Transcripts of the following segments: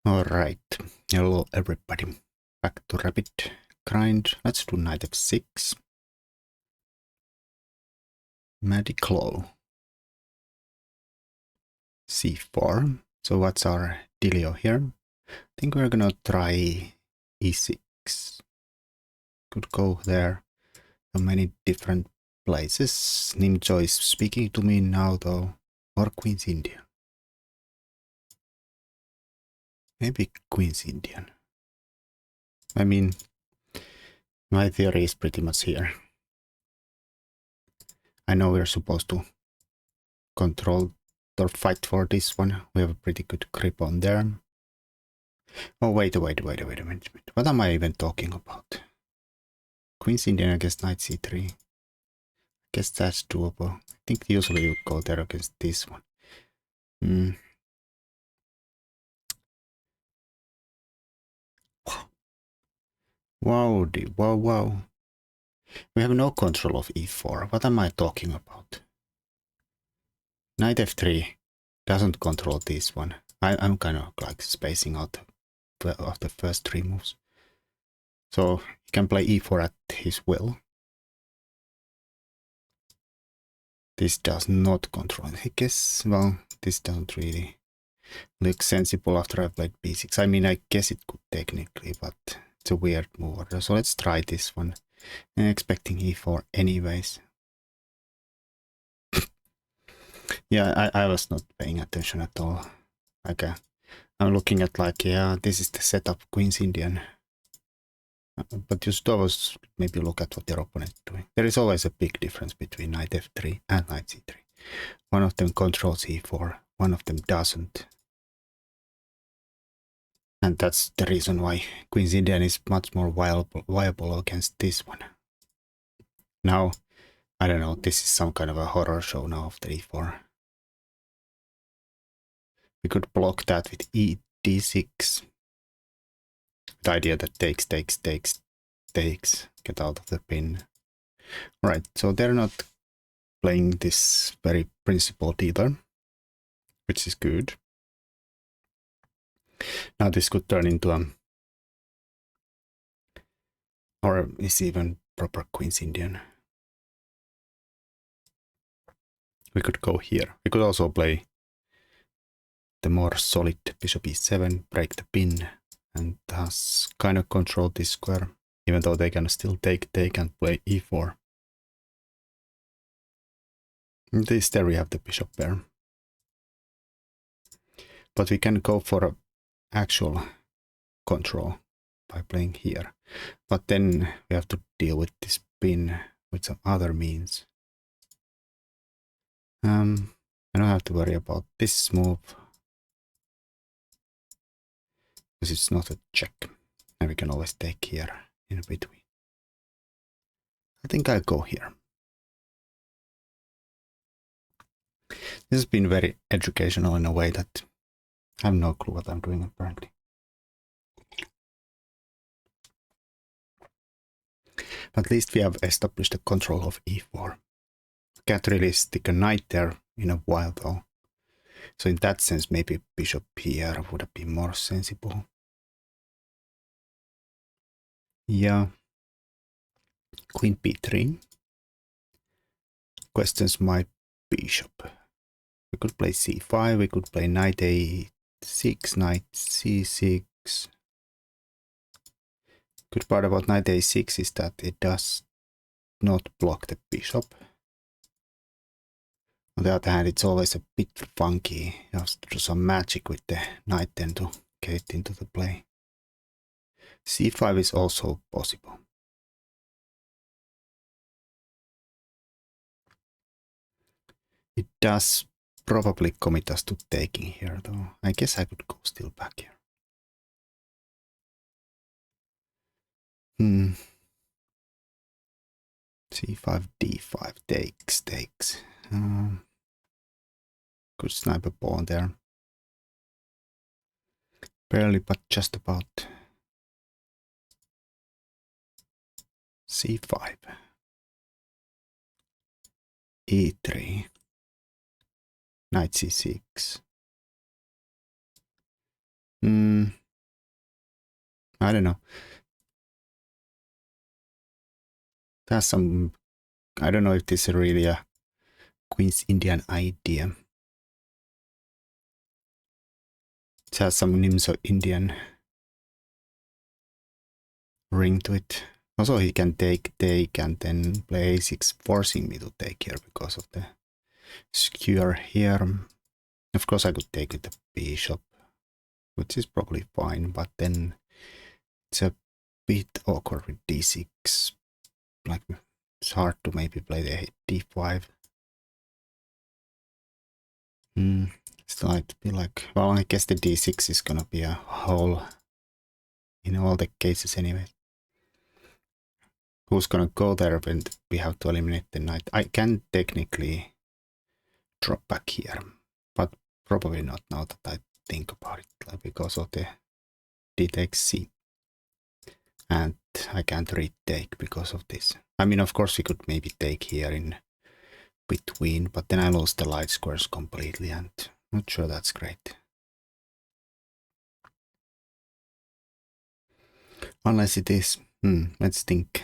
Alright, hello everybody. Back to rapid grind. Let's do knight f6. Mediclo. c4. So what's our dealio here? I think we're gonna try e6. Could go there. So many different places. Nimjo is speaking to me now though. Or Queen's Indian. Maybe Queen's Indian. I mean, my theory is pretty much here. I know we're supposed to control or fight for this one. We have a pretty good grip on there. Oh, wait a minute. What am I even talking about? Queen's Indian against knight c3. I guess that's doable. I think usually you go there against this one. Wow, wow. We have no control of e4. What am I talking about? Knight f3 doesn't control this one. I'm kind of like spacing out of the first three moves. So he can play e4 at his will. This does not control. I guess, well, this doesn't really look sensible after I played b6. I mean, I guess it could technically, but it's a weird move order. So let's try this one. I'm expecting e4 anyways. Yeah, I was not paying attention at all. Like, I'm looking at like, yeah, this is the setup, Queen's Indian. But you should always maybe look at what your opponent is doing. There is always a big difference between knight f3 and knight c3. One of them controls e4, one of them doesn't. And that's the reason why Queen's Indian is much more viable against this one. Now, I don't know, this is some kind of a horror show now of the e4. We could block that with d6. The idea that takes, get out of the pin. Alright, so they're not playing this very principled either, which is good. Now this could turn into a, or is even proper Queen's Indian. We could go here. We could also play the more solid bishop e7, break the pin, and thus kind of control this square. Even though they can still take, they can play e4. There we have the bishop pair. But we can go for actual control by playing here. But then we have to deal with this pin with some other means. I don't have to worry about this move, because it's not a check. And we can always take here in between. I think I'll go here. This has been very educational in a way that I have no clue what I'm doing apparently. At least we have established the control of e4. Can't really stick a knight there in a while though. So in that sense, maybe bishop here would have been more sensible. Yeah. Queen b3. Questions my bishop. We could play c5, we could play knight a6, knight c6. Good part about knight a6 is that it does not block the bishop. On the other hand, it's always a bit funky. You have to do some magic with the knight then to get it into the play. c5 is also possible. It does probably commit us to taking here though. I guess I could go still back here. c5, d5, takes. Could snipe a pawn there. Barely, but just about. c5. e3. Knight c6. I don't know. There's some, I don't know if this is really a Queen's Indian idea. It has some Nimso Indian ring to it. Also he can take, and then play a6, forcing me to take here because of the skewer here. Of course I could take with the bishop, which is probably fine, but then it's a bit awkward with d6. Like, it's hard to maybe play the d5. Still I'd be like, well, I guess the d6 is gonna be a hole in all the cases anyway. Who's gonna go there when we have to eliminate the knight? I can technically drop back here, but probably not now that I think about it, like because of the d takes c. And I can't retake because of this. I mean, of course we could maybe take here in between, but then I lost the light squares completely, and I'm not sure that's great. Unless it is. Let's think.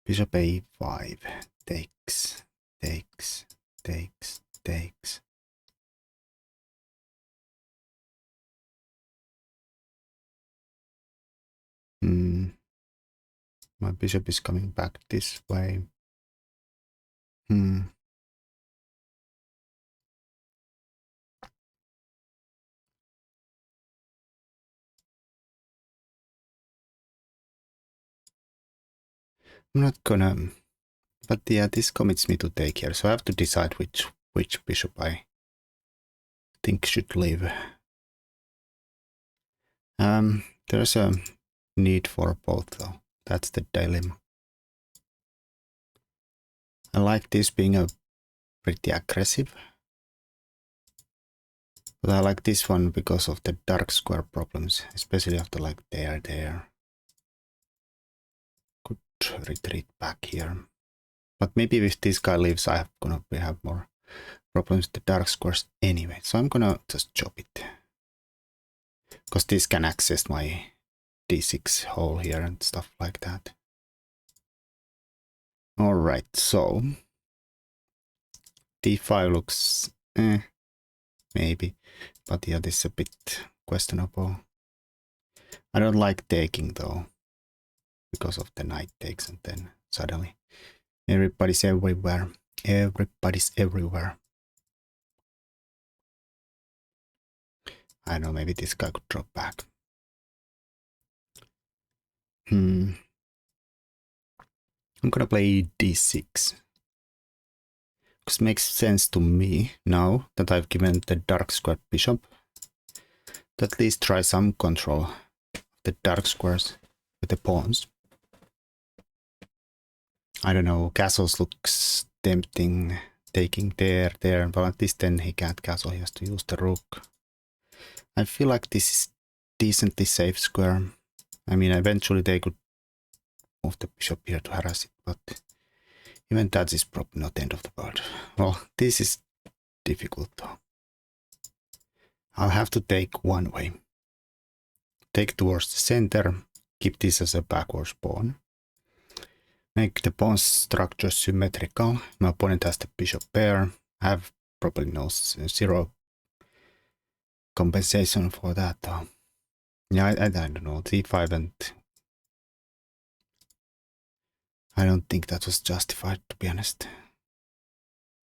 Bishop a5 takes. My bishop is coming back this way. I'm not gonna, but yeah, this commits me to take here, so I have to decide which bishop I think should live. There's a need for both though. That's the dilemma. I like this being a pretty aggressive, but I like this one because of the dark square problems, especially after like there. Could retreat back here, but maybe if this guy leaves, I'm gonna have more problems with the dark squares anyway. So I'm gonna just chop it, because this can access my d6 hole here and stuff like that. All right, so d5 looks maybe, but yeah, this is a bit questionable. I don't like taking though, because of the knight takes, and then suddenly everybody's everywhere. Everybody's everywhere. I don't know, maybe this guy could drop back. I'm gonna play d6. Because it makes sense to me now that I've given the dark square bishop to at least try some control of the dark squares with the pawns. I don't know, castles looks tempting, taking there, but at least then he can't castle, he has to use the rook. I feel like this is decently safe square. I mean, eventually they could move the bishop here to harass it, but even that is probably not the end of the world. Well, this is difficult though. I'll have to take one way. Take towards the center, keep this as a backwards pawn. Make the pawn structure symmetrical. My opponent has the bishop pair. I have probably zero compensation for that though. Yeah, I don't know, d5, and I don't think that was justified, to be honest.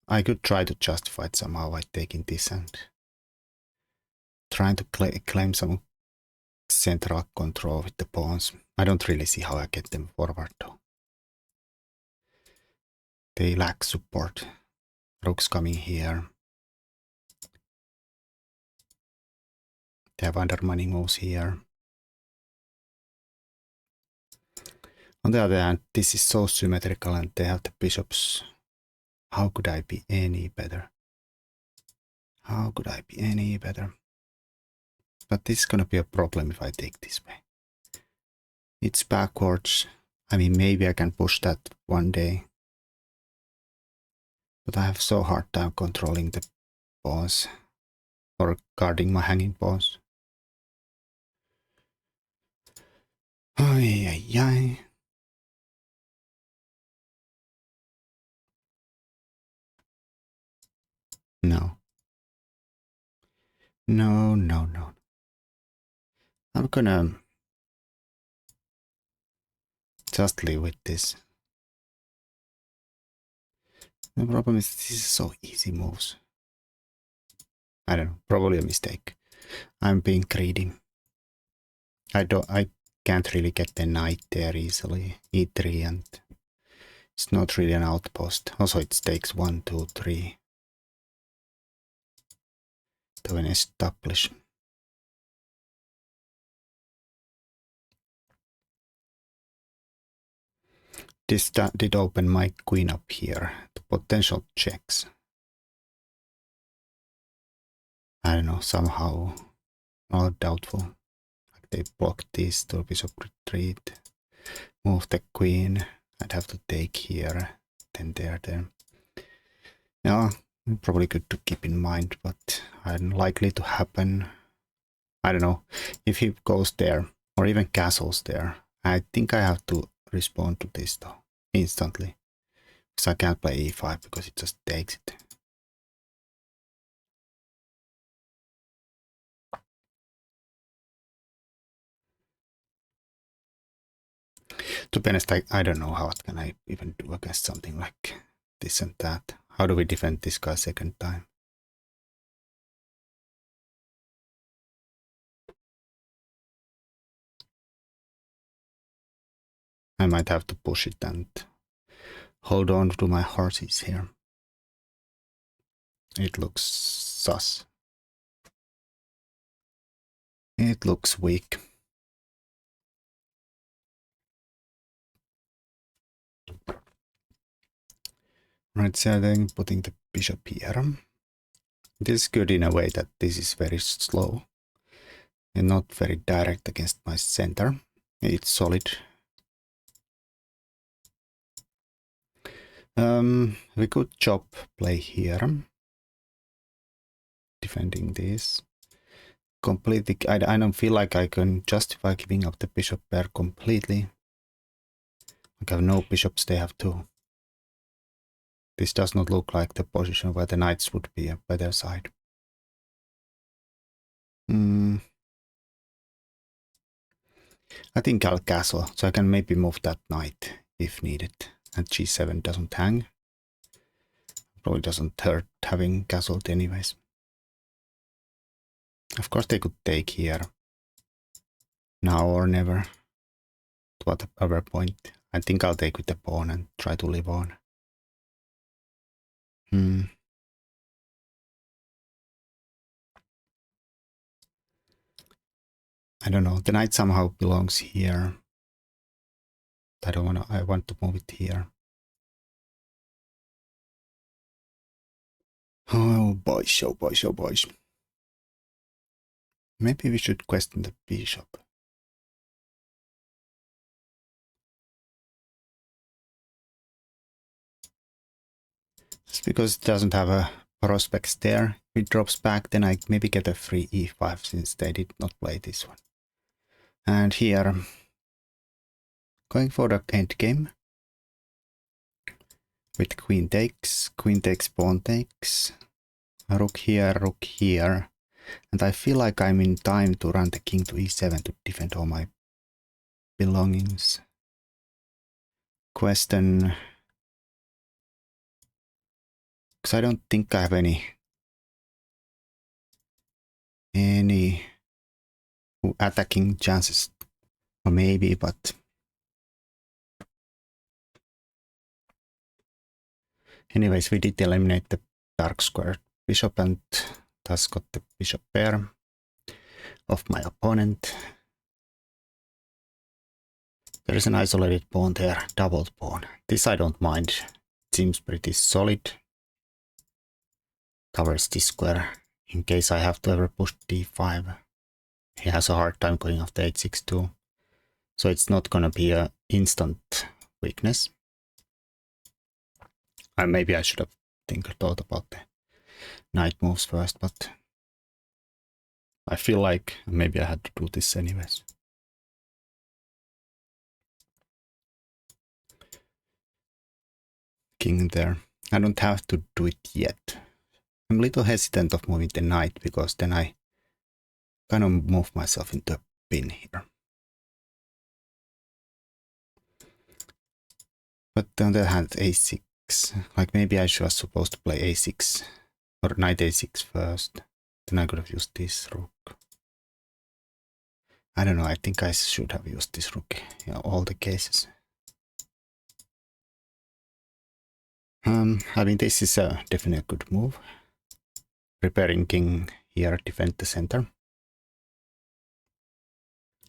I could try to justify it somehow by taking this and trying to claim some central control with the pawns. I don't really see how I get them forward though. They lack support. Rook's coming here. They have undermining moves here. On the other hand, this is so symmetrical and they have the bishops. How could I be any better? How could I be any better? But this is gonna be a problem if I take this way. It's backwards. I mean, maybe I can push that one day. But I have so hard time controlling the pawns or guarding my hanging pawns. Ay, ay, ay. No. No, no, no. I'm gonna just live with this. The problem is this is so easy moves. I don't know, probably a mistake. I'm being greedy. I can't really get the knight there easily. E3 and it's not really an outpost. Also it takes 1, 2, 3 to establish. This did open my queen up here to potential checks. I don't know, somehow all doubtful. Like they blocked this to bishop retreat. Move the queen. I'd have to take here, then there, then. Yeah, probably good to keep in mind, but unlikely to happen. I don't know. If he goes there, or even castles there, I think I have to respond to this though, instantly. Because I can't play e5 because it just takes it. To be honest, I don't know how can I even do against something like this and that. How do we defend this guy second time? I might have to push it and hold on to my horses here. It looks sus. It looks weak. Right, so then putting the bishop here. This is good in a way that this is very slow and not very direct against my center. It's solid. We could chop play here. Defending this. Completely, I don't feel like I can justify giving up the bishop pair completely. Like I have no bishops, they have two. This does not look like the position where the knights would be by their side. I think I'll castle, so I can maybe move that knight if needed. And g7 doesn't hang. Probably doesn't hurt having castled anyways. Of course they could take here. Now or never. At whatever point. I think I'll take with the pawn and try to live on. I don't know. The knight somehow belongs here. I want to move it here. Oh boys, oh boys, oh boys. Maybe we should question the bishop. Just because it doesn't have a prospects there. If it drops back, then I maybe get a free e5 since they did not play this one. And here, going for the endgame. With queen takes, pawn takes. Rook here. And I feel like I'm in time to run the king to e7 to defend all my belongings. Question. Because I don't think I have any attacking chances. Or maybe, but anyways, we did eliminate the dark square bishop and thus got the bishop pair of my opponent. There is an isolated pawn there, doubled pawn. This I don't mind. It seems pretty solid. Covers this square in case I have to ever push d5. He has a hard time going after h6 too. So it's not gonna be an instant weakness. Maybe I should have thought about the knight moves first, but I feel like maybe I had to do this anyways. king there. I don't have to do it yet. I'm a little hesitant of moving the knight because then I kind of move myself into a pin here. But on the other hand, a6. Like maybe I was supposed to play a6 or knight a6 first. Then I could have used this rook. I don't know, I think I should have used this rook in all the cases. I mean, this is definitely a good move. Preparing king here, defend the center.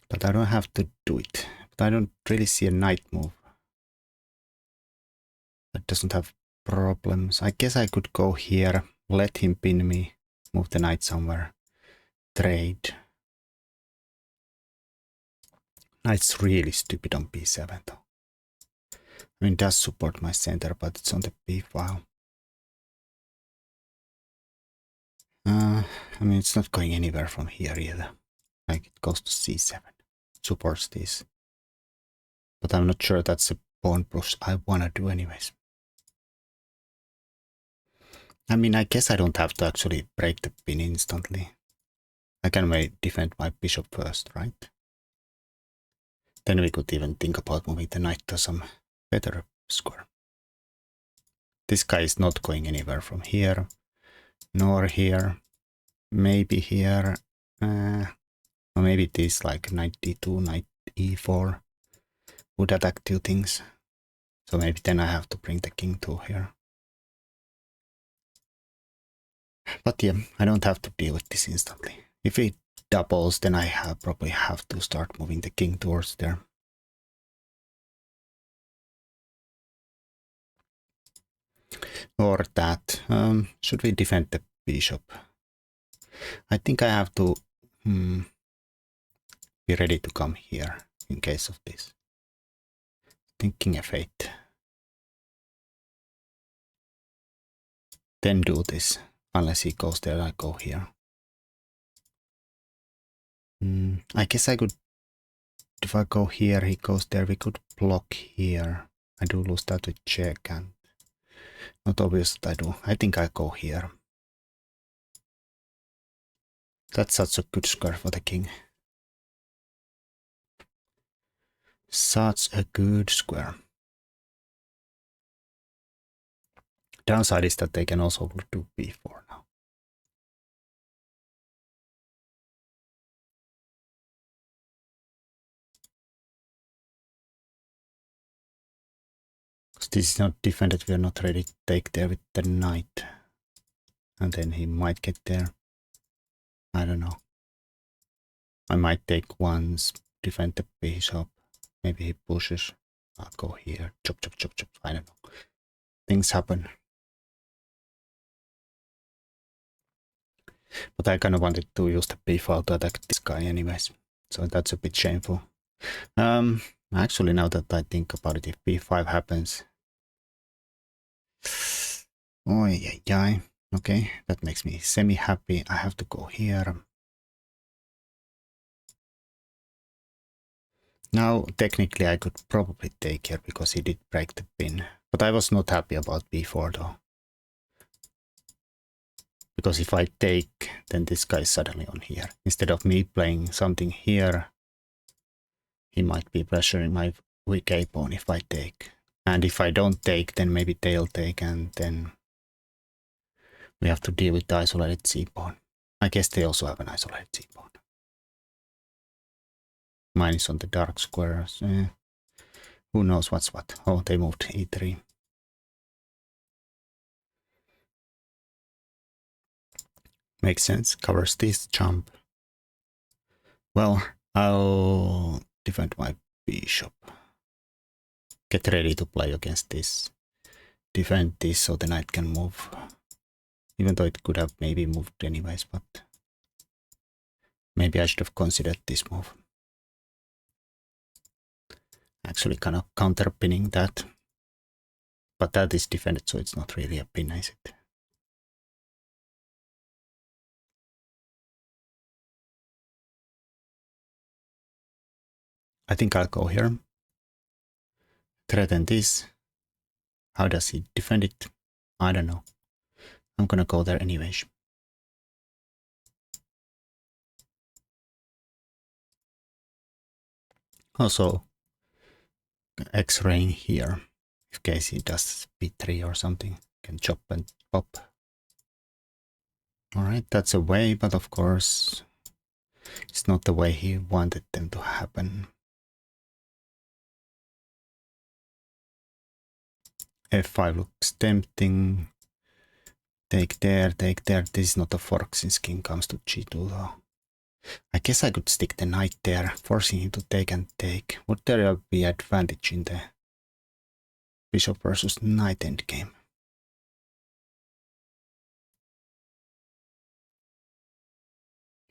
But I don't have to do it. But I don't really see a knight move that doesn't have problems. I guess I could go here, let him pin me, move the knight somewhere, trade. Knight's really stupid on b7 though. I mean, it does support my center, but it's on the b file. I mean, it's not going anywhere from here either. Like, it goes to c7. Supports this. But I'm not sure that's a pawn push I wanna do anyways. I mean, I guess I don't have to actually break the pin instantly. I can defend my bishop first, right? Then we could even think about moving the knight to some better square. This guy is not going anywhere from here, nor here. Maybe here, or maybe this like knight d2, knight e4 would attack two things. So maybe then I have to bring the king to here. But yeah, I don't have to deal with this instantly. If it doubles, then I probably have to start moving the king towards there. Or that. Should we defend the bishop? I think I have to be ready to come here in case of this. Thinking f8. Then do this. Unless he goes there, I go here. I guess I could, if I go here, he goes there, we could block here. I do lose that with check and not obvious that I do. I think I go here. That's such a good square for the king. Such a good square. Downside is that they can also do b4 now. Because this is not defended, we are not ready to take there with the knight. And then he might get there. I don't know. I might take once, defend the bishop. Maybe he pushes. I'll go here. Chop, chop, chop, chop. I don't know. Things happen. But I kind of wanted to use the b file to attack this guy anyways. So that's a bit shameful. Actually, now that I think about it, if b5 happens... Oh, yeah. Okay, that makes me semi-happy. I have to go here. Now, technically, I could probably take here because he did break the pin. But I was not happy about b4 though. Because if I take, then this guy is suddenly on here. Instead of me playing something here, he might be pressuring my weak a pawn if I take. And if I don't take, then maybe they'll take, and then we have to deal with the isolated c pawn. I guess they also have an isolated c pawn. Mine is on the dark squares. Who knows what's what? Oh, they moved e3. Makes sense. Covers this jump. Well, I'll defend my bishop. Get ready to play against this. Defend this so the knight can move. Even though it could have maybe moved anyways, but maybe I should have considered this move. Actually kind of counter pinning that. But that is defended, so it's not really a pin, is it? I think I'll go here. Threaten this. How does he defend it? I don't know. I'm gonna go there anyways. Also, X-raying here. In case he does B3 or something, can chop and pop. Alright, that's a way, but of course, it's not the way he wanted them to happen. F5 looks tempting. Take there, take there. This is not a fork since king comes to g2 though. I guess I could stick the knight there, forcing him to take and take. Would there be advantage in the bishop versus knight endgame?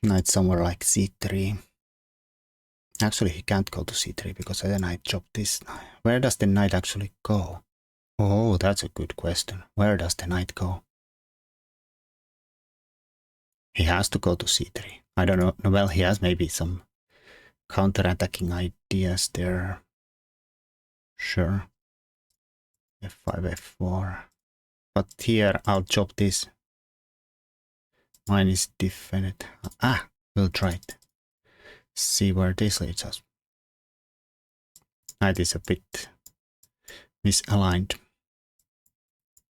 Knight somewhere like c3. Actually, he can't go to c3 because then I chop this. Where does the knight actually go? Oh, that's a good question. Where does the knight go? He has to go to c3. I don't know. Well, he has maybe some counter-attacking ideas there. Sure. f5, f4. But here, I'll chop this. Mine is defended. Ah, we'll try it. See where this leads us. Knight is a bit misaligned.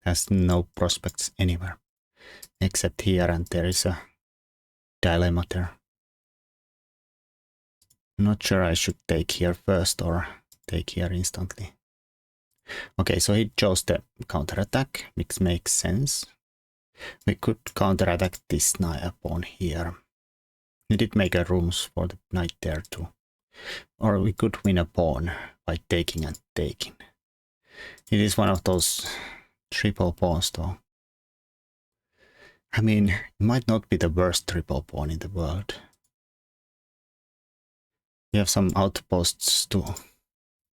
Has no prospects anywhere. Except here, and there is a dilemma there. Not sure I should take here first or take here instantly. Okay, so he chose the counterattack, which makes sense. We could counterattack this knight pawn here. We did make a rooms for the knight there too. Or we could win a pawn by taking and taking. It is one of those triple pawns though. I mean, it might not be the worst triple pawn in the world. We have some outposts too.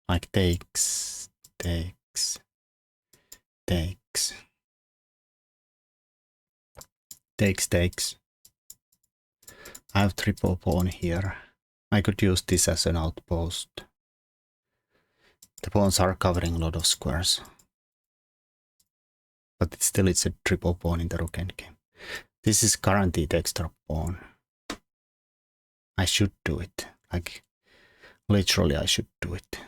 Like takes, takes, takes. Takes. I have triple pawn here. I could use this as an outpost. The pawns are covering a lot of squares. But it's a triple pawn in the rook endgame. This is guaranteed extra pawn. I should do it. Like, literally I should do it.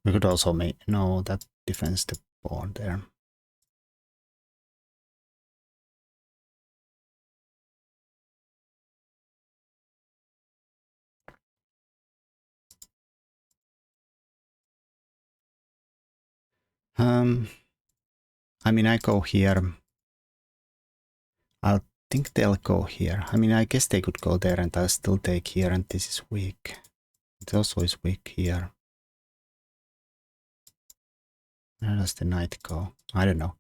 We could also make... No, that defends the pawn there. I mean, I go here. I think they'll go here. I mean, I guess they could go there and I'll still take here, and this is weak. It also is weak here. Where does the knight go? I don't know.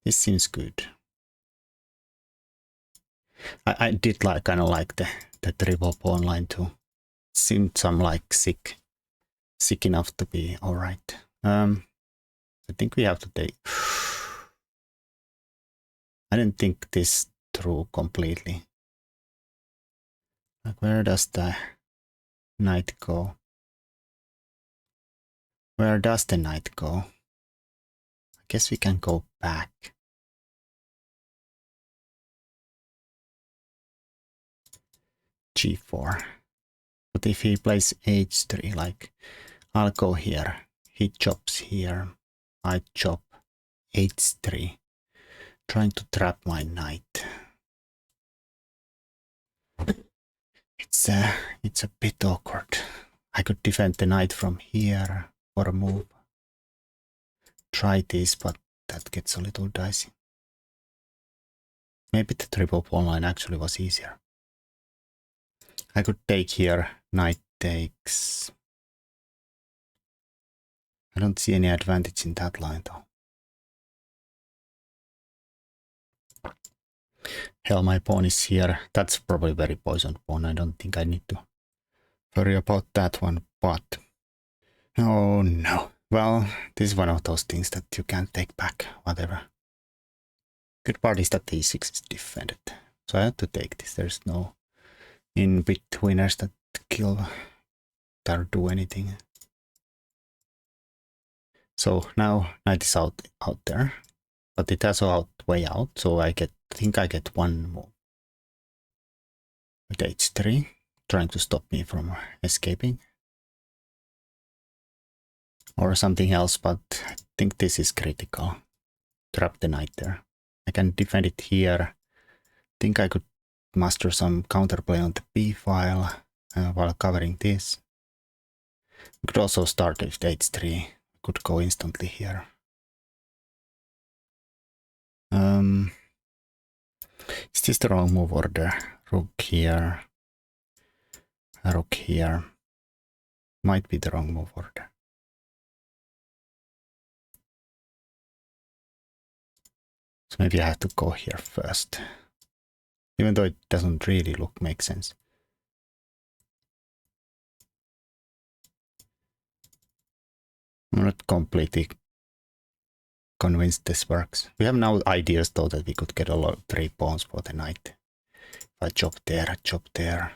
This seems good. I did like kind of like the triple pawn line too. It seemed some like sick enough to be all right. I think we have to take. I didn't think this through completely. Like, where does the knight go? Where does the knight go? I guess we can go back. G4. But if he plays H3, like, I'll go here. He chops here. I chop H3. Trying to trap my knight. It's a bit awkward. I could defend the knight from here for a move. Try this, but that gets a little dicey. Maybe the triple pawn line actually was easier. I could take here, knight takes. I don't see any advantage in that line though. Hell, my pawn is here. That's probably a very poisoned pawn. I don't think I need to worry about that one, but... Oh no. Well, this is one of those things that you can't take back, whatever. Good part is that the e6 is defended. So I have to take this. There's no in-betweeners that kill dare do anything. So now knight is out there, but it has out way out, so I think I get one move. With h3, trying to stop me from escaping. Or something else, but I think this is critical. Trap the knight there. I can defend it here. I think I could master some counterplay on the b file while covering this. We could also start with h3. Could go instantly here. Is this the wrong move order? Rook here. Rook here. Might be the wrong move order. So maybe I have to go here first. Even though it doesn't really make sense. I'm not completely convinced this works. We have now ideas though that we could get a lot of 3 pawns for the knight. If I chop there, chop there.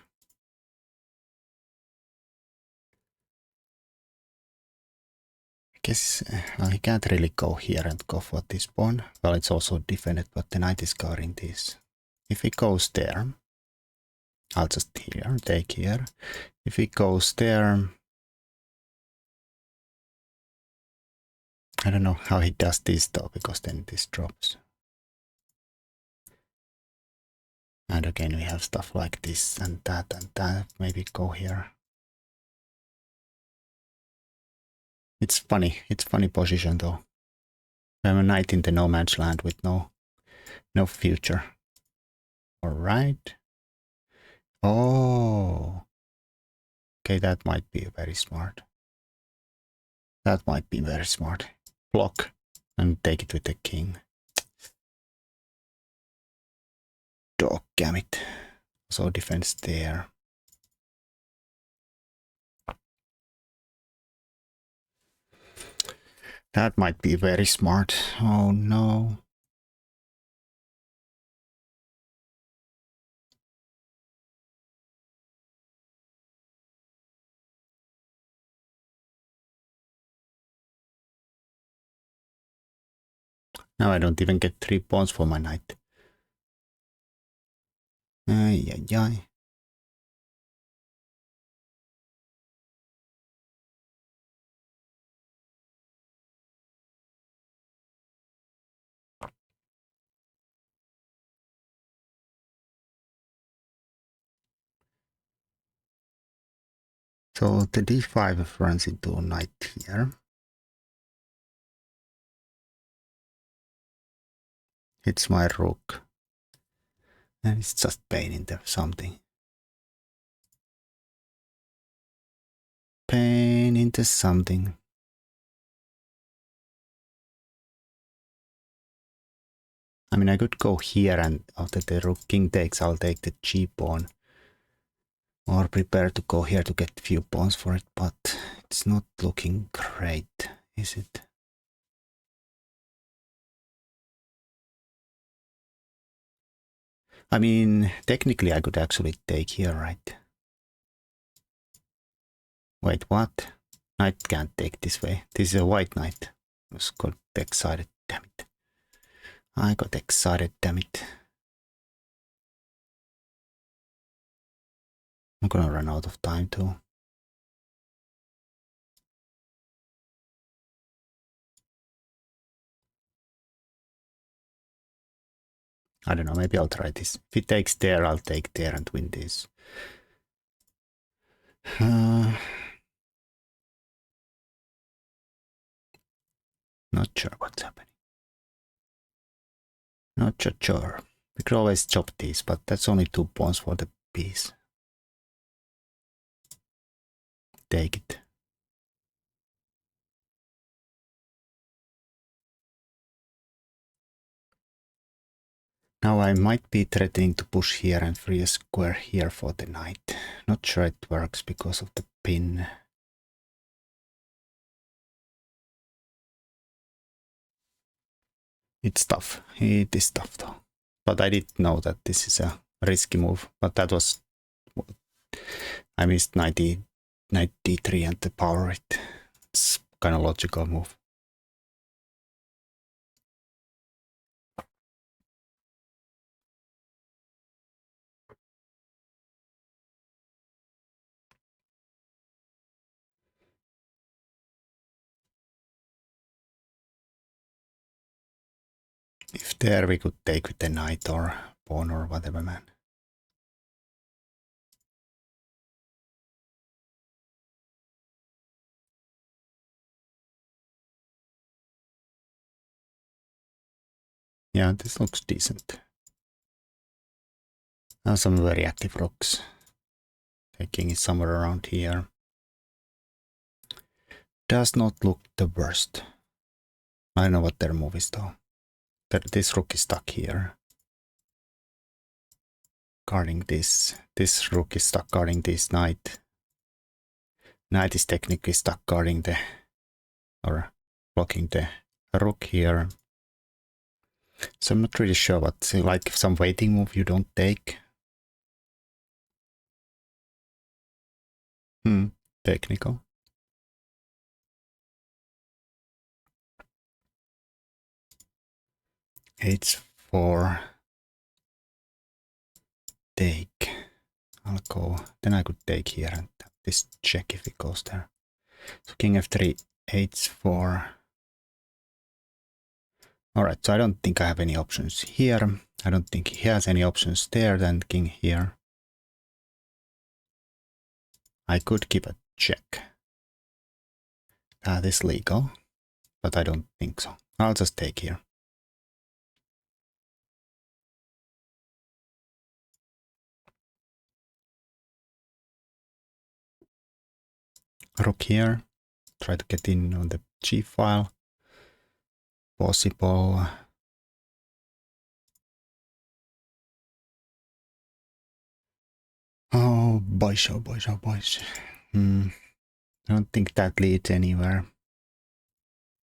I guess he can't really go here and go for this pawn. Well, it's also defended, but the knight is covering this. If he goes there, I'll just here, take here. If he goes there, I don't know how he does this though, because then this drops. And again, we have stuff like this and that and that. Maybe go here. It's funny position though. I'm a knight in the no man's land with no future. All right. Oh. Okay, that might be very smart. That might be very smart. Block and take it with the king. Doggammit. So defense there. That might be very smart. Oh no. Now I don't even get 3 pawns for my knight. Ay, ay, ay. So the d5 runs into a knight here. It's my rook. And it's just pain into something. Pain into something. I mean, I could go here and after the rook king takes, I'll take the g pawn. Or prepare to go here to get a few pawns for it, but it's not looking great, is it? I mean, technically I could actually take here, right? Wait, what? Knight can't take this way. This is a white knight. I was got excited, damn it. I got excited, damn it. I'm gonna run out of time too. I don't know, maybe I'll try this. If he takes there, I'll take there and win this. Not sure what's happening. Not sure. We could always chop these, but that's only 2 pawns for the piece. Take it. Now I might be threatening to push here and free a square here for the knight. Not sure it works because of the pin. It's tough. It is tough though. But I did know that this is a risky move. But that was... I missed 90 knight d3 and to power it. It's kind of logical move. If there we could take with the knight or pawn or whatever, man. Yeah, this looks decent. Now some very active rooks. The king is somewhere around here. Does not look the worst. I don't know what their move is though. This rook is stuck here. Guarding this. This rook is stuck guarding this knight. Knight is technically stuck guarding the, or blocking the rook here. So I'm not really sure what, like some waiting move you don't take. Technical. H4. Take. I'll go. Then I could take here and have this check if it goes there. So king f3, h4. Alright, so I don't think I have any options here. I don't think he has any options there, then king here. I could keep a check. That is legal, but I don't think so. I'll just take here. Rook here. Try to get in on the g file. Possible. Oh boys, oh boys, oh boys. I don't think that leads anywhere.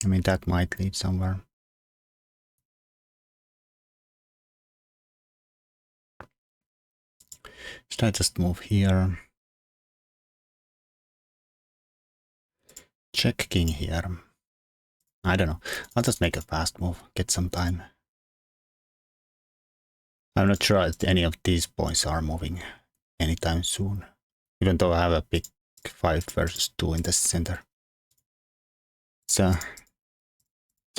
I mean, that might lead somewhere. Should I just move here? Check king here. I don't know. I'll just make a fast move, get some time. I'm not sure if any of these points are moving anytime soon, even though I have a big 5 versus 2 in the center. It's a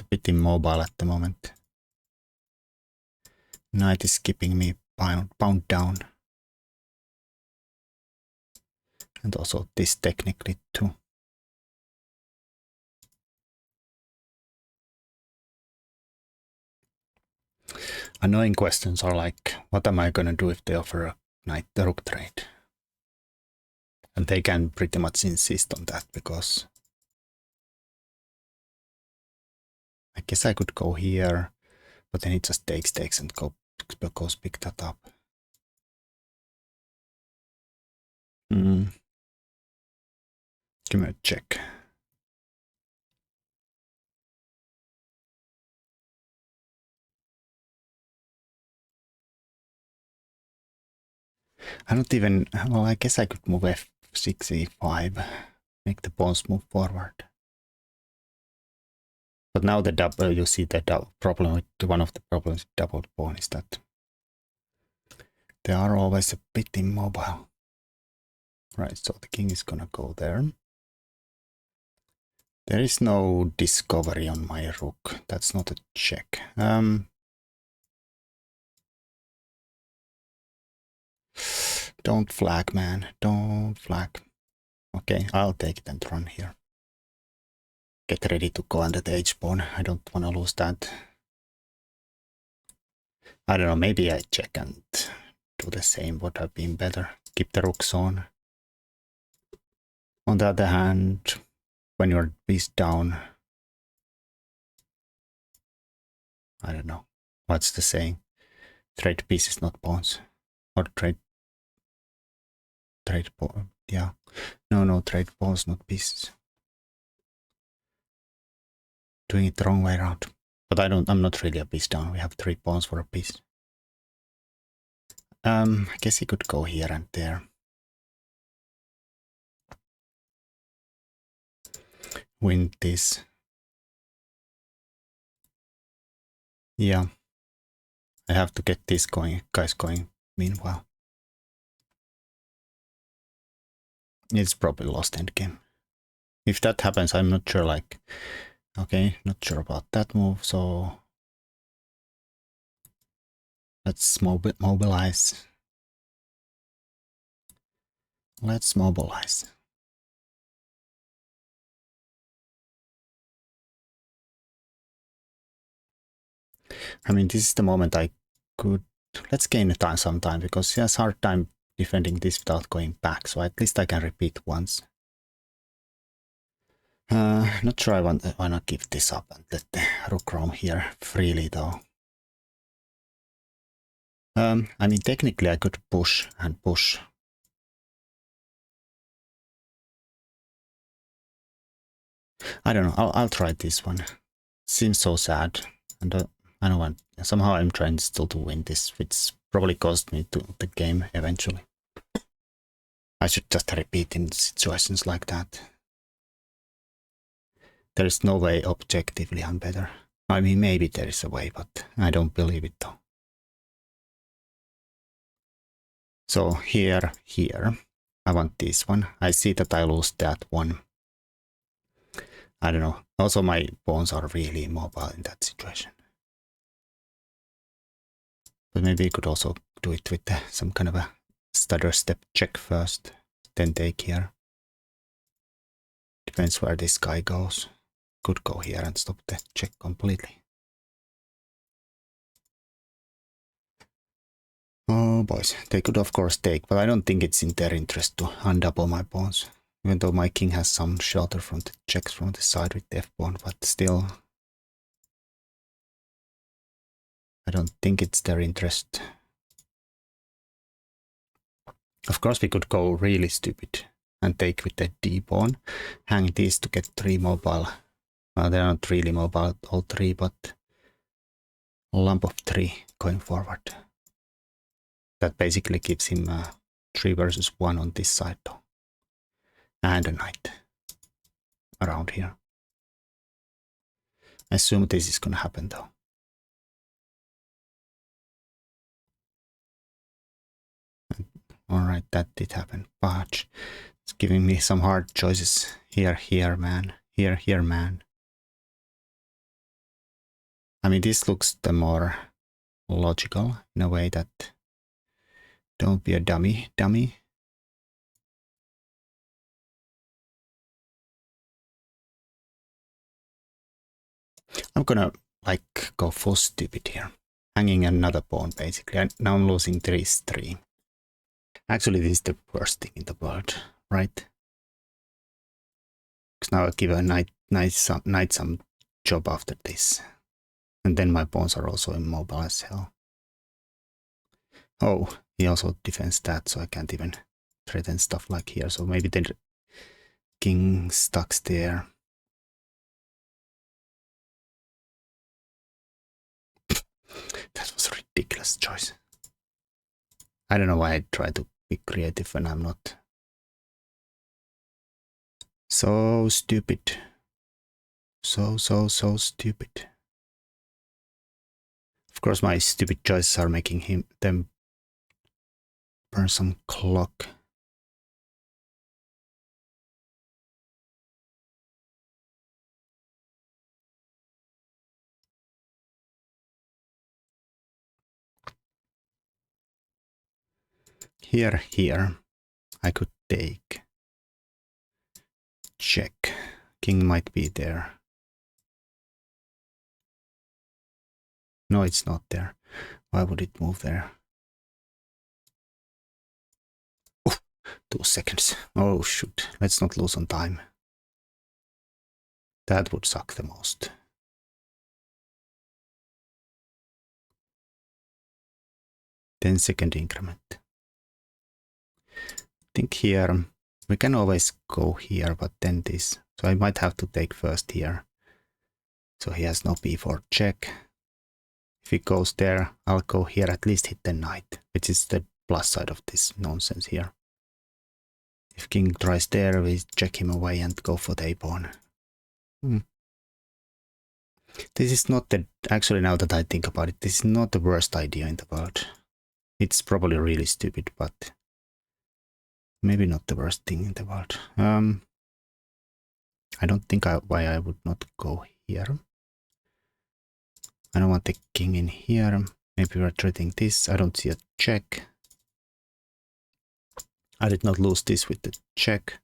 bit immobile at the moment. Knight is keeping me bound down. And also this technically too. Annoying questions are like, what am I gonna do if they offer a knight the rook trade? And they can pretty much insist on that because I guess I could go here, but then it just takes and goes pick that up. Give me a check. I don't even, well, I guess I could move f6, e5, make the pawns move forward. But now the double, you see the problem with one of the problems with double pawn is that they are always a bit immobile. Right, so the king is gonna go there. There is no discovery on my rook. That's not a check. Don't flag, man. Don't flag. Okay, I'll take it and run here. Get ready to go under the h-pawn. I don't want to lose that. I don't know, maybe I check and do the same. Would have been better. Keep the rooks on. On the other hand, when you're piece down, I don't know. What's the saying? Trade pieces, not pawns. Or trade pawn. Yeah. No, trade pawns, not pieces. Doing it the wrong way around. But I'm not really a piece down. We have 3 pawns for a piece. I guess he could go here and there. win this. Yeah. I have to get these guys going meanwhile. It's probably lost endgame. If that happens, I'm not sure, like, okay, not sure about that move, so let's mobilize. Let's mobilize. I mean, this is the moment I could... Let's gain time sometime, because he has a hard time defending this without going back, so at least I can repeat once. Not sure why not give this up and let the rook roam here freely, though. I mean, technically I could push and push. I don't know, I'll try this one. Seems so sad, and I don't want... Somehow I'm trying still to win this, which probably cost me the game eventually. I should just repeat in situations like that. There is no way objectively I'm better. I mean, maybe there is a way, but I don't believe it though. So here, I want this one. I see that I lose that one. I don't know. Also, my pawns are really immobile in that situation. But maybe you could also do it with some kind of a stutter step check first, then take here. Depends where this guy goes. Could go here and stop the check completely. Oh boys, they could of course take, but I don't think it's in their interest to undouble my pawns. Even though my king has some shelter from the checks from the side with the f-pawn, but still... I don't think it's their interest. Of course we could go really stupid and take with the d-pawn, hang these to get 3 mobile. Well, they're not really mobile, all 3, but lump of 3 going forward. That basically gives him 3 versus 1 on this side though. And a knight around here. I assume this is gonna happen though. Alright, that did happen. But it's giving me some hard choices. Here, man. Here, man. I mean, this looks the more logical in a way that... Don't be a dummy. I'm gonna, like, go full stupid here. Hanging another pawn, basically. Now I'm losing 3-3. Actually, this is the worst thing in the world, right? Because now I give a knight some job after this. And then my pawns are also immobile as hell. Oh, he also defends that, so I can't even threaten stuff like here. So maybe the king stuck there. That was a ridiculous choice. I don't know why I try to be creative when I'm not. So stupid. So stupid. Of course, my stupid choices are making them burn some clock. Here, I could take. Check. King might be there. No, it's not there. Why would it move there? Oh, 2 seconds. Oh shoot, let's not lose on time. That would suck the most. Ten-second increment. I think here, we can always go here, but then this. So I might have to take first here. So he has no b4 check. If he goes there, I'll go here, at least hit the knight, which is the plus side of this nonsense here. If king tries there, we check him away and go for the a-pawn. This is not the... Actually, now that I think about it, this is not the worst idea in the world. It's probably really stupid, but maybe not the worst thing in the world. I don't think why I would not go here. I don't want the king in here. Maybe we're threatening this. I don't see a check. I did not lose this with the check.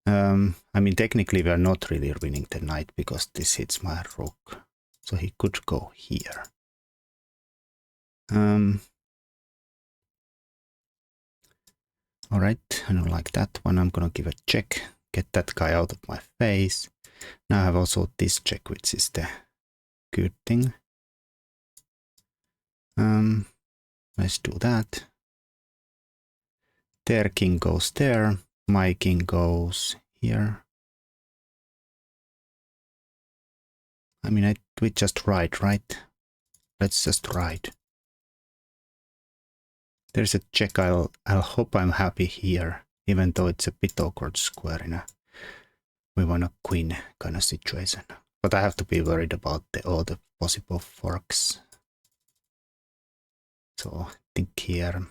I mean, technically we're not really winning the knight because this hits my rook. So he could go here. Alright, I don't like that one. I'm gonna give a check. Get that guy out of my face. Now I have also this check, which is the good thing. Let's do that. Their king goes there. My king goes here. I mean, we just ride, right? Let's just ride. There's a check. I'll hope I'm happy here, even though it's a bit awkward square in a we want a queen kind of situation. But I have to be worried about all the possible forks. So I think here.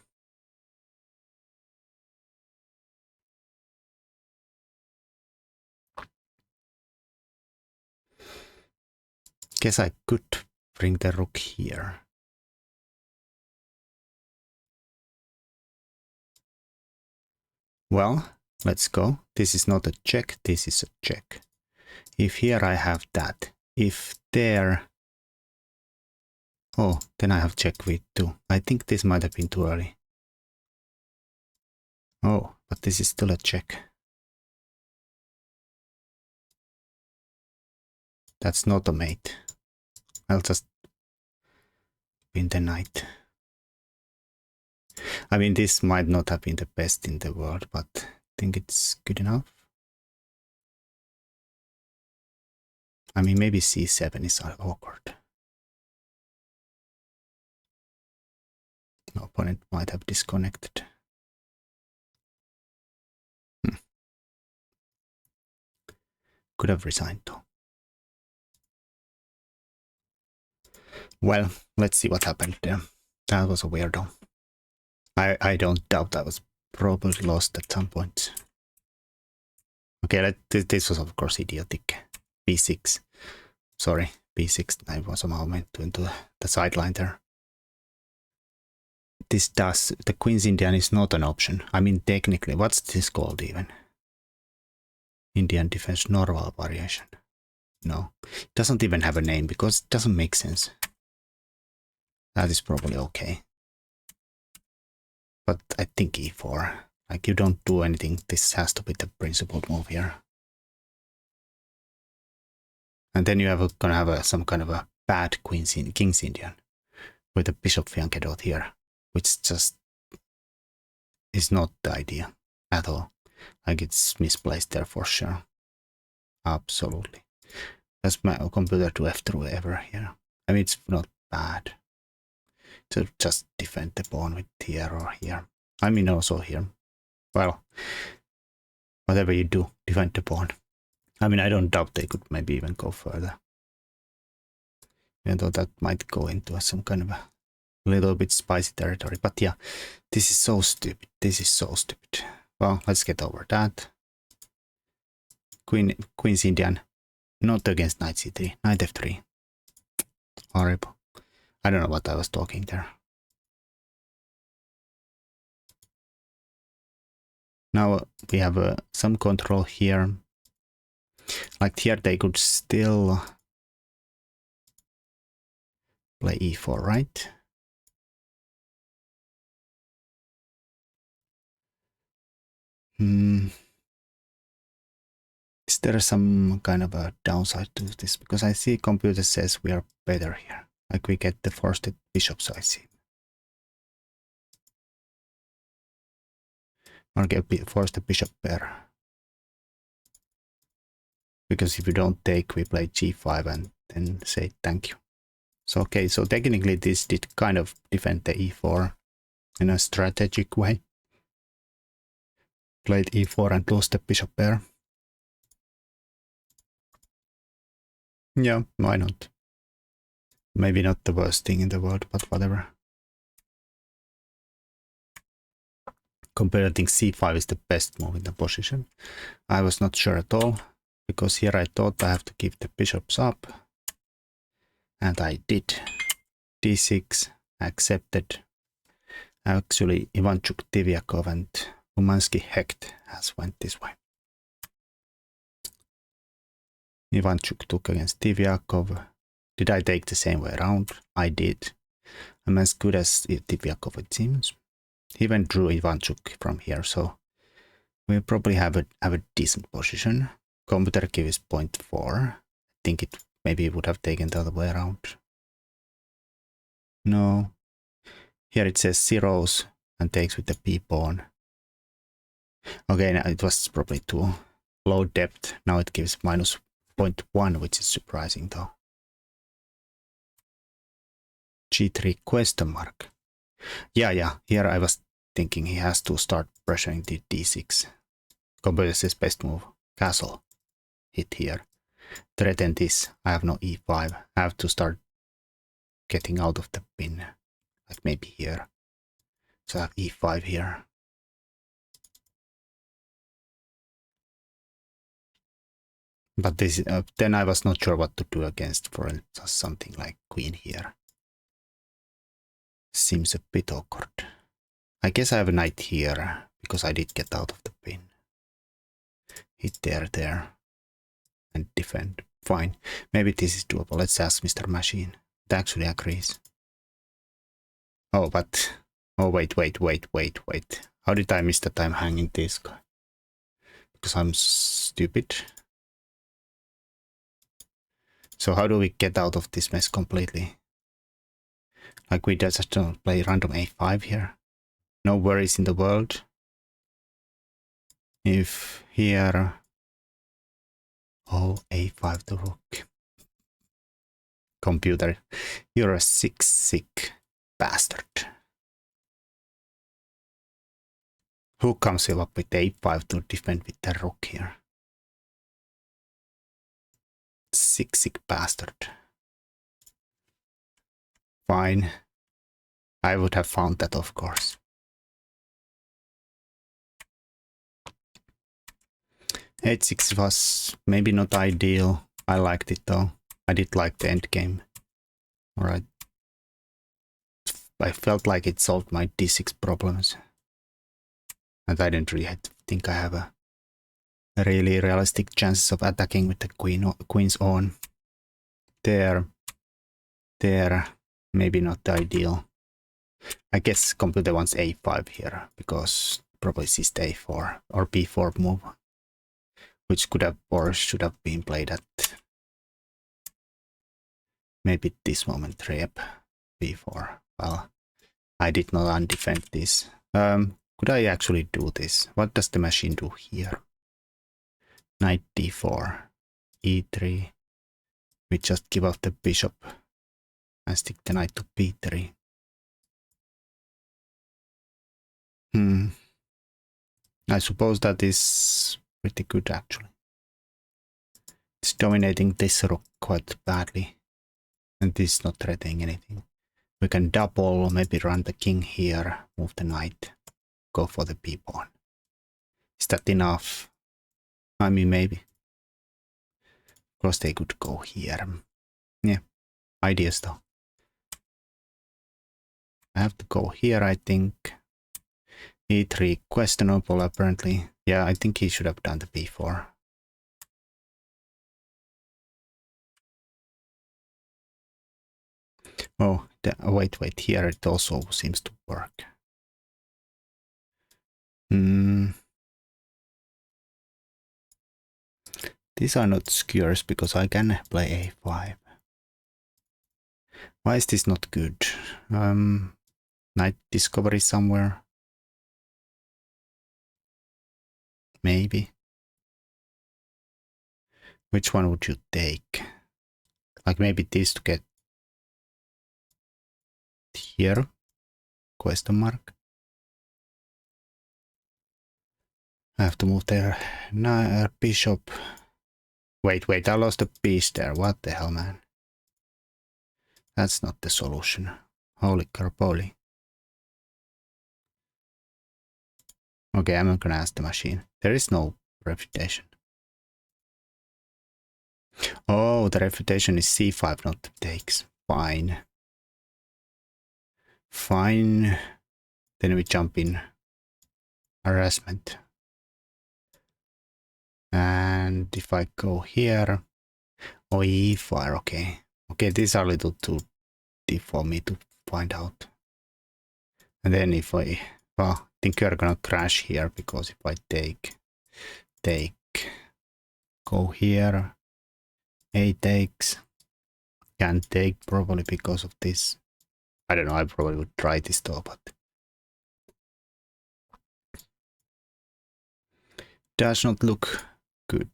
Guess I could bring the rook here. Well, let's go. This is not a check, this is a check. If here I have that, if there... Oh, then I have check v2. I think this might have been too early. Oh, but this is still a check. That's not a mate. I'll just win the knight. I mean, this might not have been the best in the world, but I think it's good enough. I mean, maybe c7 is awkward. My opponent might have disconnected. Could have resigned though. Well, let's see what happened there. That was a weirdo. I don't doubt I was probably lost at some point. Okay, this was of course idiotic. b6. Sorry, b6. I was somehow meant to into the sideline there. This does... The Queen's Indian is not an option. I mean, technically, what's this called even? Indian defense normal variation. No, it doesn't even have a name because it doesn't make sense. That is probably okay. But I think e4. Like, you don't do anything. This has to be the principled move here. And then you have gonna have some kind of a bad King's Indian with a bishop flanked out here, which just is not the idea at all. Like, it's misplaced there for sure. Absolutely. That's my computer to f through ever here. I mean, it's not bad to just defend the pawn with here or here. I mean, also here. Well, whatever you do, defend the pawn. I mean, I don't doubt they could maybe even go further. Even though that might go into some kind of a little bit spicy territory. But yeah, this is so stupid. This is so stupid. Well, let's get over that. Queen's Indian. Not against knight c3. Knight f3. Horrible. I don't know what I was talking there. Now we have some control here. Like here they could still play e4, right? Is there some kind of a downside to this? Because I see computer says we are better here. Like we get the forced bishops, I see. Or get forced bishop pair. Because if you don't take, we play g5 and then say thank you. So okay, so technically this did kind of defend the e4 in a strategic way. Played e4 and lost the bishop pair. Yeah, why not? Maybe not the worst thing in the world, but whatever. Compared, I think c5 is the best move in the position. I was not sure at all, because here I thought I have to give the bishops up. And I did. d6, accepted. Actually, Ivanchuk, Tiviakov and Umansky Hecht has went this way. Ivanchuk took against Tiviakov. Did I take the same way around? I did. I'm as good as Tiviakov, it seems. He even drew Ivanchuk from here, so we probably have a decent position. Computer Q is 0.4. I think it maybe would have taken the other way around. No. Here it says zeros and takes with the p pawn. Okay, now it was probably too low depth. Now it gives minus 0.1, which is surprising though. G3 question mark. Yeah. Here I was thinking he has to start pressuring the d6. Computer says best move. Castle. Hit here. Threaten this. I have no e5. I have to start getting out of the pin. Like maybe here. So I have e5 here. But this then I was not sure what to do against, for instance, something like queen here. Seems a bit awkward. I guess I have a knight here, because I did get out of the pin. Hit there, and defend. Fine. Maybe this is doable. Let's ask Mr. Machine. It actually agrees. Oh, but... Oh, wait. How did I miss the time hanging this guy? Because I'm stupid. So how do we get out of this mess completely? Like we just don't play random a5 here. No worries in the world. If here... Oh, a5 the rook. Computer, you're a sick bastard. Who comes up with a5 to defend with the rook here? Sick bastard. Fine. I would have found that, of course. h6 was maybe not ideal. I liked it though. I did like the endgame. Alright. I felt like it solved my d6 problems. And I didn't really think I have a really realistic chances of attacking with the queen's on. There, maybe not the ideal. I guess computer wants a5 here, because probably sees the a4 or b4 move, which could have or should have been played at maybe this moment. Rep b4. Well, I did not undefend this. Could I actually do this? What does the machine do here? Knight d4, e3. We just give up the bishop and stick the knight to b3. I suppose that is pretty good actually. It's dominating this rook quite badly. And this is not threatening anything. We can double, maybe run the king here, move the knight, go for the b-pawn. Is that enough? I mean, maybe. Of course they could go here. Yeah, ideas though. I have to go here, I think. e3 questionable apparently. Yeah, I think he should have done the b4. Oh, wait, here it also seems to work. These are not skewers because I can play a5. Why is this not good? Knight discovery somewhere? Maybe. Which one would you take? Like maybe this to get here? Question mark. I have to move there. Bishop. Wait, I lost a piece there. What the hell, man? That's not the solution. Holy carpoli. Okay, I'm not gonna ask the machine. There is no refutation. Oh, the refutation is c5, not the takes. Fine. Fine. Then we jump in harassment. And if I go here, oh, e5, okay. Okay, these are a little too deep for me to find out. And then if I, well, I think you're gonna crash here, because if I take, go here, a takes, can't take probably because of this. I don't know, I probably would try this though, but does not look good.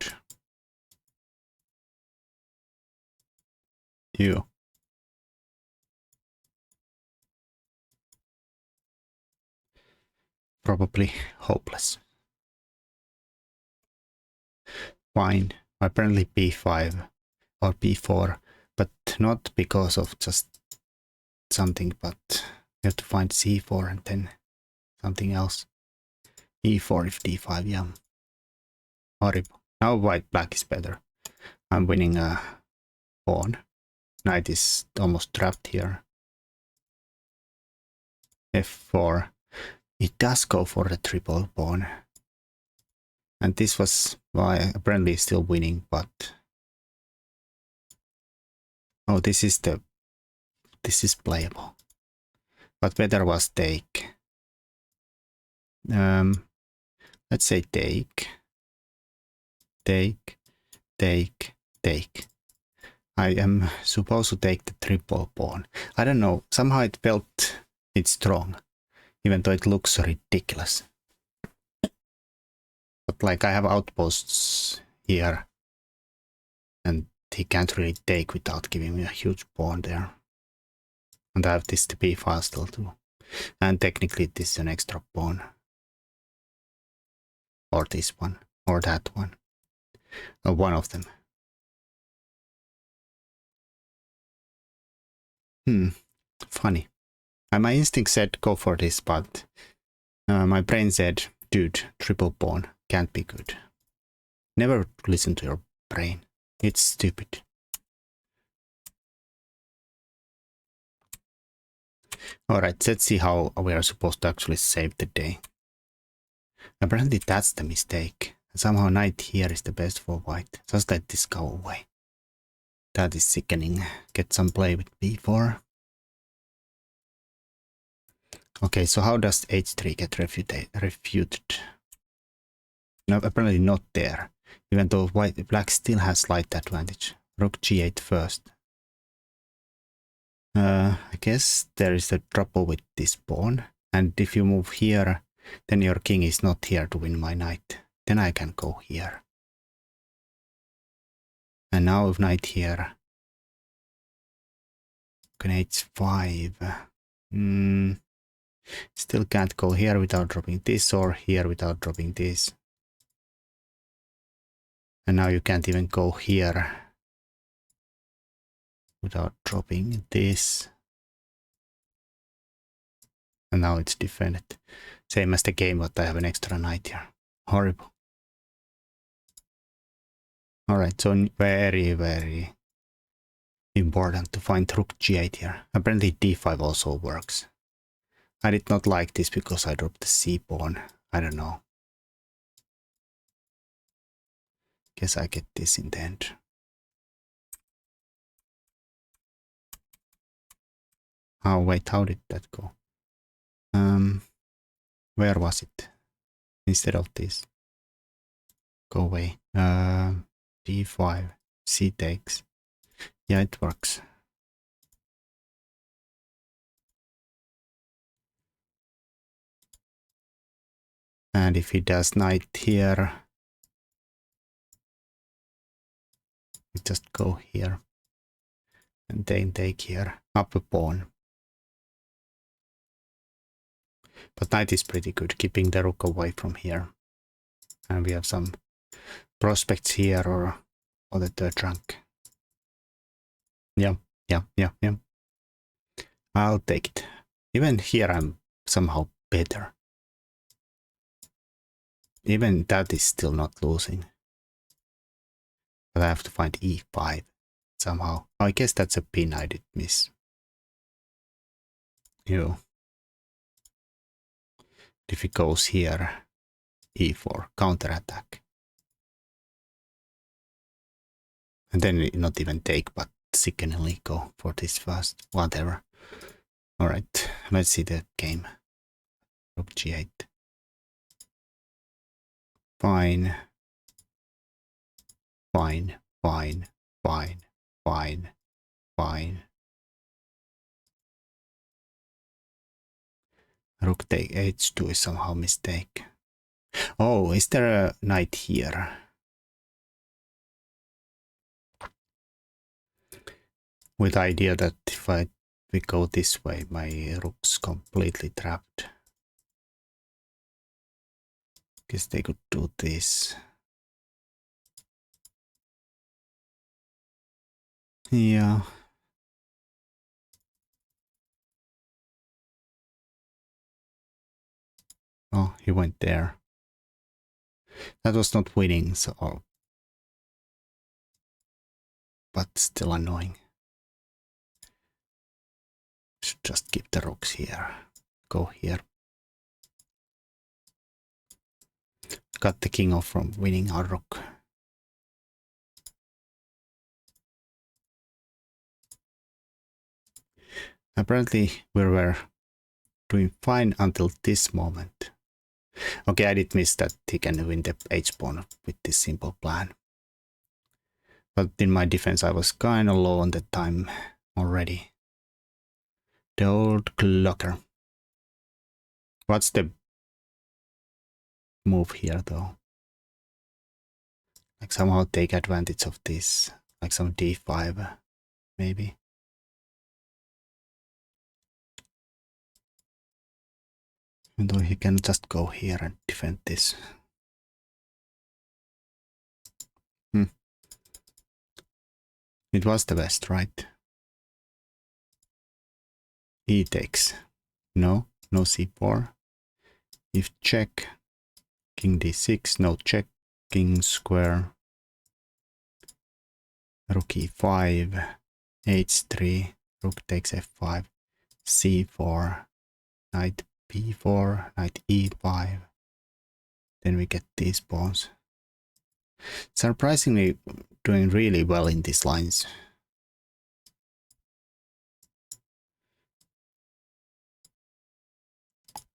You. Probably hopeless. Fine. Apparently b5 or b4, but not because of just something, but you have to find c4 and then something else. e4 if d5, yeah. Horrible. Now black is better. I'm winning a pawn. Knight is almost trapped here. f4. It does go for the triple pawn. And this was why apparently still winning, but oh, this is playable. But better was take. Let's say take. I am supposed to take the triple pawn. I don't know, somehow it felt it's strong, even though it looks ridiculous. But like I have outposts here, and he can't really take without giving me a huge pawn there. And I have this b file still too. And technically this is an extra pawn. Or this one, or that one. One of them. Funny. My instinct said go for this, but my brain said, dude, triple pawn can't be good. Never listen to your brain. It's stupid. Alright, let's see how we are supposed to actually save the day. Apparently that's the mistake. Somehow knight here is the best for white. Just let this go away. That is sickening. Get some play with b4. Okay, so how does h3 get refuted? No, apparently not there. Even though black still has slight advantage. Rook g8 first. I guess there is a trouble with this pawn. And if you move here, then your king is not here to win my knight. Then I can go here. And now with knight here. h5. Still can't go here without dropping this, or here without dropping this. And now you can't even go here without dropping this. And now it's defended. Same as the game, but I have an extra knight here. Horrible. Alright, so very, very important to find rook g8 here. Apparently d5 also works. I did not like this because I dropped the c pawn. I don't know. Guess I get this in the end. Oh wait, how did that go? Where was it? Instead of this. Go away. d5. C takes. Yeah, it works. And if he does knight here, we just go here. And then take here. Up a pawn. But knight is pretty good, keeping the rook away from here. And we have some prospects here, or or the third rank. Yeah, yeah, yeah, yeah. I'll take it. Even here I'm somehow better. Even that is still not losing. But I have to find e5 somehow. I guess that's a pin I did miss. You. If it goes here, e4, counterattack. And then not even take, but sickeningly go for this first, whatever. Alright, let's see the game. Rook g8. Fine. Fine, fine, fine, fine, fine. Rook take h2 is somehow mistake. Oh, is there a knight here? With the idea that if we go this way, my rook's completely trapped. Guess they could do this. Yeah. Oh, he went there. That was not winning, so... But still annoying. Should just keep the rooks here. Go here. Got the king off from winning our rook. Apparently we were doing fine until this moment. Okay, I did miss that he can win the h-pawn with this simple plan. But in my defense I was kinda low on the time already. The old clocker. What's the move here though? Like somehow take advantage of this. Like some d5 maybe. Even though he can just go here and defend this. It was the best, right? He takes. No, no c4. If check, king d6, no check, king square, rook e5, h3, rook takes f5, c4, knight b4, knight e5. Then we get these pawns. Surprisingly doing really well in these lines.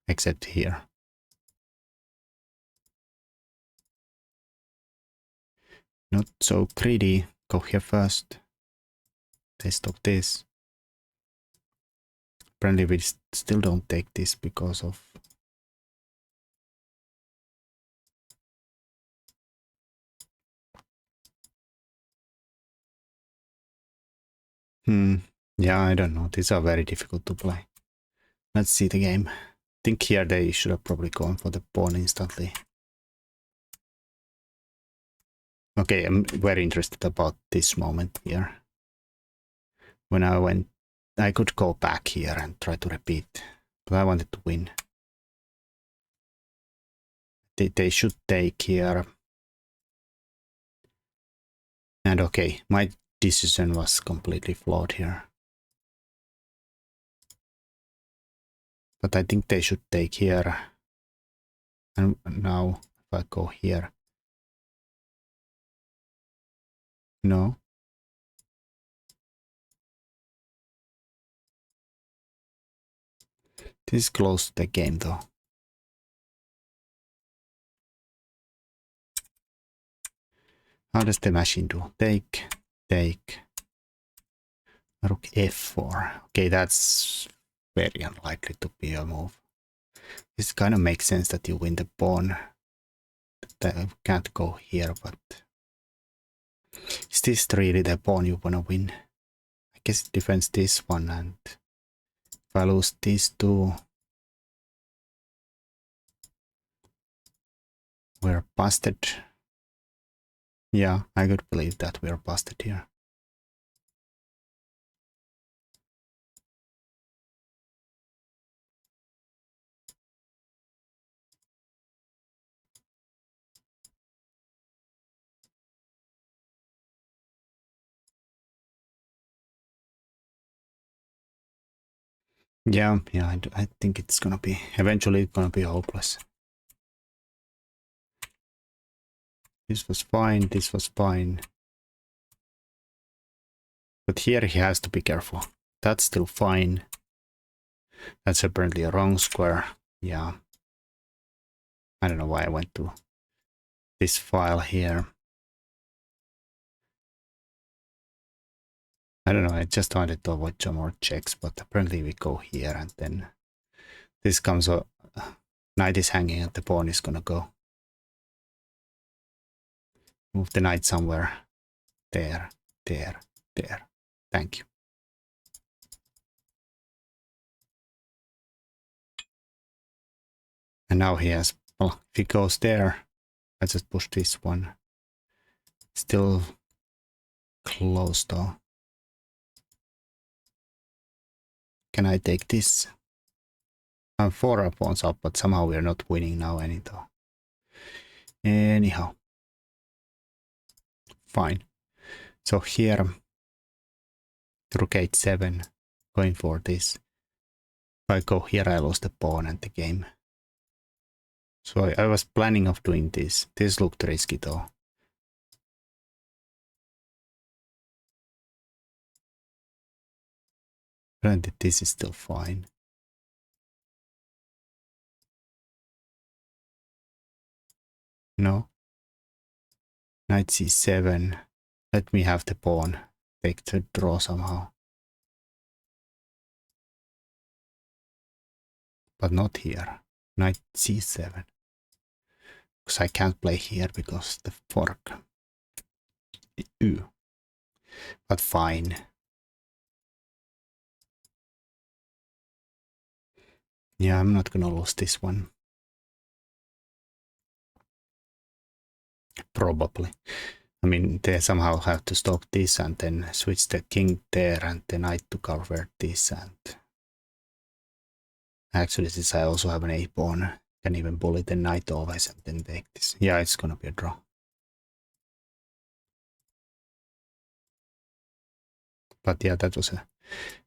Except here. Not so greedy. Go here first. They stop this. Apparently we still don't take this because of... Yeah, I don't know. These are very difficult to play. Let's see the game. I think here they should have probably gone for the pawn instantly. Okay, I'm very interested about this moment here. When I could go back here and try to repeat, but I wanted to win. They should take here. And okay, my decision was completely flawed here. But I think they should take here. And now if I go here. No. This is close to the game though. How does the machine do? Take, take. Rook f4. Okay, that's very unlikely to be a move. This kind of makes sense that you win the pawn. That can't go here, but... Is this really the pawn you wanna win? I guess it defends this one, and if I lose these two, we're busted. Yeah, I could believe that we're busted here. Yeah, I think it's gonna be, eventually gonna be hopeless. This was fine, this was fine. But here he has to be careful. That's still fine. That's apparently a wrong square. Yeah. I don't know why I went to this file here. I don't know, I just wanted to avoid some more checks, but apparently we go here and then this comes up. Knight is hanging and the pawn is gonna go. Move the knight somewhere. There, there, there. Thank you. And now he has, well, if he goes there, I just push this one. Still close though. Can I take this? I'm 4 pawns up, but somehow we're not winning now anyhow. Fine. So here, rook h7, going for this. If I go here, I lost the pawn and the game. So I was planning of doing this. This looked risky though. Granted, this is still fine. No. Knight c7. Let me have the pawn. Take the draw somehow. But not here. Knight c7. Because I can't play here because the fork. Ew. But fine. Yeah, I'm not gonna lose this one. Probably. I mean, they somehow have to stop this and then switch the king there and the knight to cover this. And actually, since I also have an a pawn, can even bully the knight always and then take this. Yeah, it's gonna be a draw. But yeah, that was a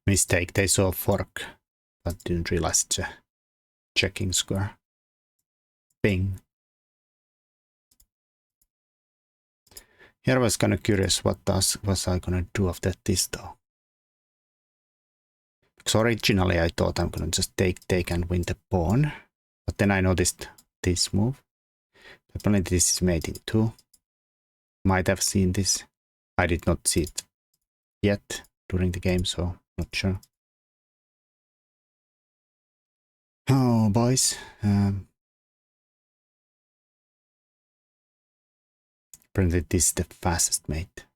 mistake. They saw a fork, but didn't realize it's a checking square. Bing. Here I was kind of curious what was I gonna do after this though. Because originally I thought I'm gonna just take and win the pawn, but then I noticed this move. Apparently this is made in two. Might have seen this. I did not see it yet during the game, so not sure. Oh, boys. Apparently this is the fastest mate.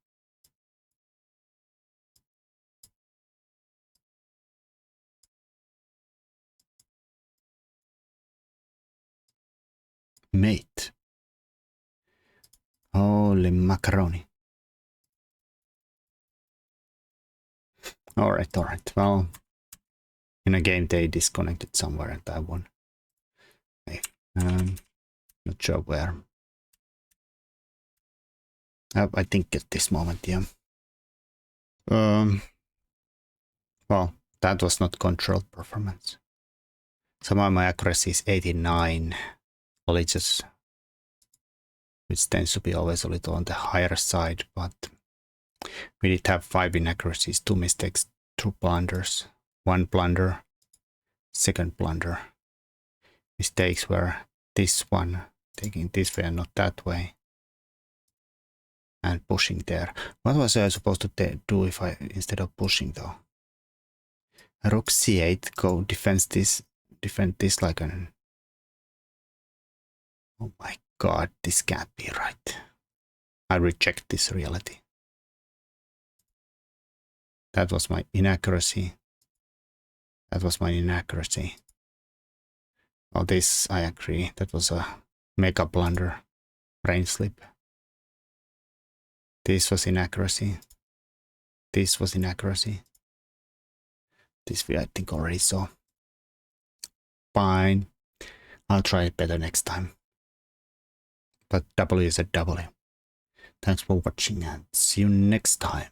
Mate. Holy macaroni. Alright. Well, in a game they disconnected somewhere and I won. Okay. Not sure where. I think at this moment, yeah. Well, that was not controlled performance. Somehow my accuracy is 89. Well, it's just, which tends to be always a little on the higher side, but we did have 5 inaccuracies, 2 mistakes, 2 blunders, 1 blunder, second blunder. Mistakes were this one, taking this way and not that way, and pushing there. What was I supposed to do if I, instead of pushing though? Rook c8, go defend this like an... Oh my god, this can't be right. I reject this reality. That was my inaccuracy. That was my inaccuracy. Oh, this, I agree. That was a mega blunder. Brain slip. This was inaccuracy. This was inaccuracy. This we, I think, already saw. Fine. I'll try it better next time. But W is a W. Thanks for watching and see you next time.